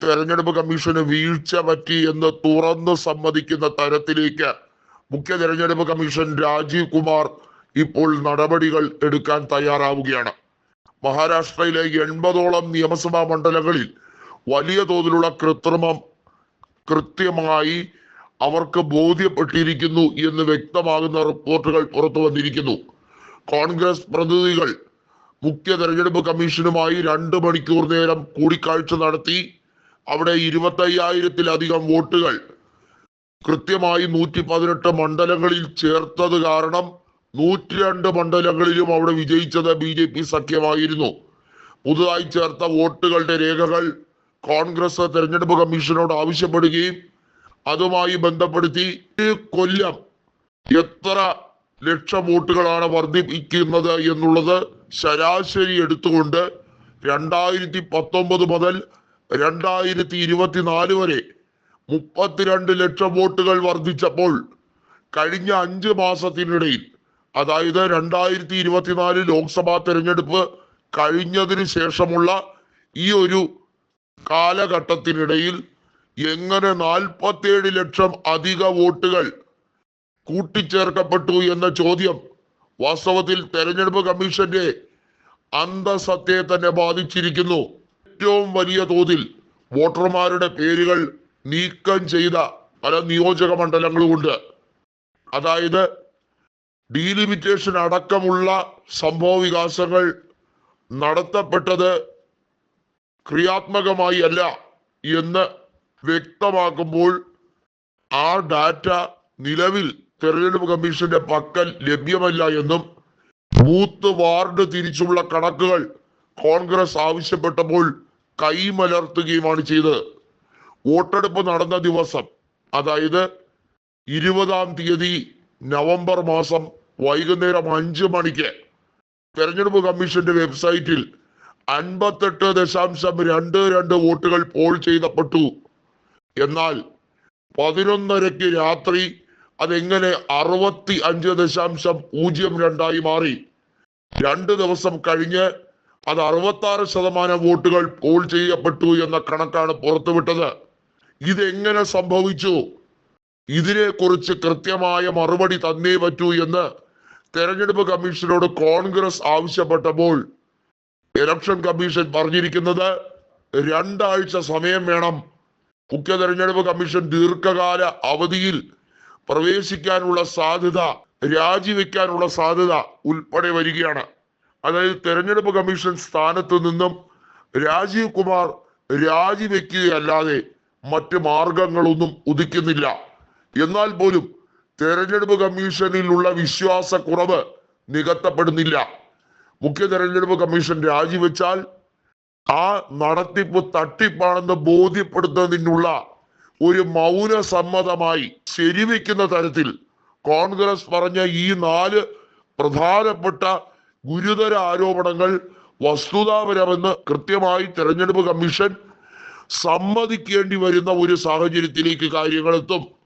തെരഞ്ഞെടുപ്പ് കമ്മീഷന് വീഴ്ച പറ്റി എന്ന് തുറന്ന് സമ്മതിക്കുന്ന തരത്തിലേക്ക് മുഖ്യ തെരഞ്ഞെടുപ്പ് കമ്മീഷൻ രാജീവ് കുമാർ ഇപ്പോൾ നടപടികൾ എടുക്കാൻ തയ്യാറാവുകയാണ്. മഹാരാഷ്ട്രയിലെ 80ഓളം നിയമസഭാ മണ്ഡലങ്ങളിൽ വലിയ തോതിലുള്ള കൃത്യമായി അവർക്ക് ബോധ്യപ്പെട്ടിരിക്കുന്നു എന്ന് വ്യക്തമാകുന്ന റിപ്പോർട്ടുകൾ പുറത്തു വന്നിരിക്കുന്നു. കോൺഗ്രസ് പ്രതിനിധികൾ മുഖ്യ തെരഞ്ഞെടുപ്പ് കമ്മീഷനുമായി 2 മണിക്കൂർ നേരം കൂടിക്കാഴ്ച നടത്തി. അവിടെ 25,000-ലധികം വോട്ടുകൾ കൃത്യമായി 118 മണ്ഡലങ്ങളിൽ ചേർത്തത് കാരണം 102 മണ്ഡലങ്ങളിലും അവിടെ വിജയിച്ചത് BJP സഖ്യമായിരുന്നു. പുതുതായി ചേർത്ത വോട്ടുകളുടെ രേഖകൾ കോൺഗ്രസ് തെരഞ്ഞെടുപ്പ് കമ്മീഷനോട് ആവശ്യപ്പെടുകയും അതുമായി ബന്ധപ്പെടുത്തി കൊല്ലം എത്ര ലക്ഷം വോട്ടുകളാണ് വർദ്ധിപ്പിക്കുന്നത് എന്നുള്ളത് ശരാശരി എടുത്തുകൊണ്ട് 2019 മുതൽ 2024 വരെ 32 ലക്ഷം വോട്ടുകൾ വർദ്ധിച്ചപ്പോൾ കഴിഞ്ഞ 5 മാസത്തിനിടയിൽ, അതായത് 2024 ലോക്സഭാ തെരഞ്ഞെടുപ്പ് കഴിഞ്ഞതിന് ശേഷമുള്ള ഈ ഒരു കാലഘട്ടത്തിനിടയിൽ എങ്ങനെ 47 ലക്ഷം അധിക വോട്ടുകൾ കൂട്ടിച്ചേർക്കപ്പെട്ടു എന്ന ചോദ്യം വാസ്തവത്തിൽ തെരഞ്ഞെടുപ്പ് കമ്മീഷന്റെ അന്തസത്തയെ തന്നെ ബാധിച്ചിരിക്കുന്നു. ഏറ്റവും വലിയ തോതിൽ വോട്ടർമാരുടെ പേരുകൾ നീക്കം ചെയ്ത പല നിയോജക മണ്ഡലങ്ങളുമുണ്ട്. അതായത് ഡീലിമിറ്റേഷൻ അടക്കമുള്ള സംഭവ വികാസങ്ങൾ നടത്തപ്പെട്ടത് ക്രിയാത്മകമായി അല്ല എന്ന് വ്യക്തമാക്കുമ്പോൾ ആ ഡാറ്റ നിലവിൽ തെരഞ്ഞെടുപ്പ് കമ്മീഷന്റെ പക്കൽ ലഭ്യമല്ല എന്നും ബൂത്ത് വാർഡ് തിരിച്ചുള്ള കണക്കുകൾ കോൺഗ്രസ് ആവശ്യപ്പെട്ടപ്പോൾ കൈമലർത്തുകയുമാണ് ചെയ്തത്. വോട്ടെടുപ്പ് നടന്ന ദിവസം, അതായത് 20-ാം തീയതി നവംബർ മാസം വൈകുന്നേരം 5 മണിക്ക് തെരഞ്ഞെടുപ്പ് കമ്മീഷന്റെ വെബ്സൈറ്റിൽ 58.22 വോട്ടുകൾ പോൾ ചെയ്യപ്പെട്ടു. എന്നാൽ 11:30 രാത്രി അതെങ്ങനെ 65.02 മാറി? 2 ദിവസം കഴിഞ്ഞ് അത് 66% വോട്ടുകൾ പോൾ ചെയ്യപ്പെട്ടു എന്ന കണക്കാണ് പുറത്തുവിട്ടത്. ഇതെങ്ങനെ സംഭവിച്ചു? ഇതിനെക്കുറിച്ച് കൃത്യമായ മറുപടി തന്നേ പറ്റൂ എന്ന് തെരഞ്ഞെടുപ്പ് കമ്മീഷനോട് കോൺഗ്രസ് ആവശ്യപ്പെട്ടപ്പോൾ ഇലക്ഷൻ കമ്മീഷൻ പറഞ്ഞിരിക്കുന്നത് 2 ആഴ്ച സമയം വേണം. മുഖ്യ തെരഞ്ഞെടുപ്പ് കമ്മീഷൻ ദീർഘകാല അവധിയിൽ പ്രവേശിക്കാനുള്ള സാധ്യത, രാജിവെക്കാനുള്ള സാധ്യത ഉൾപ്പെടെ വരികയാണ്. അതായത് തെരഞ്ഞെടുപ്പ് കമ്മീഷൻ സ്ഥാനത്ത് നിന്നും രാജീവ് കുമാർ രാജിവെക്കുകയല്ലാതെ മറ്റ് മാർഗങ്ങളൊന്നും ഉദിക്കുന്നില്ല. എന്നാൽ പോലും തെരഞ്ഞെടുപ്പ് കമ്മീഷനിലുള്ള വിശ്വാസക്കുറവ് നികത്തപ്പെടുന്നില്ല. മുഖ്യ തെരഞ്ഞെടുപ്പ് കമ്മീഷൻ രാജിവെച്ചാൽ ആ നടത്തിപ്പ് തട്ടിപ്പാണെന്ന് ബോധ്യപ്പെടുത്തുന്നതിനുള്ള ഒരു മൗന സമ്മതമായി ശരിവെക്കുന്ന തരത്തിൽ കോൺഗ്രസ് പറഞ്ഞ ഈ 4 പ്രധാനപ്പെട്ട ഗുരുതര ആരോപണങ്ങൾ വസ്തുതാപരമെന്ന് കൃത്യമായി തെരഞ്ഞെടുപ്പ് കമ്മീഷൻ സമ്മതിക്കേണ്ടി വരുന്ന ഒരു സാഹചര്യത്തിലേക്ക് കാര്യങ്ങൾ എത്തും.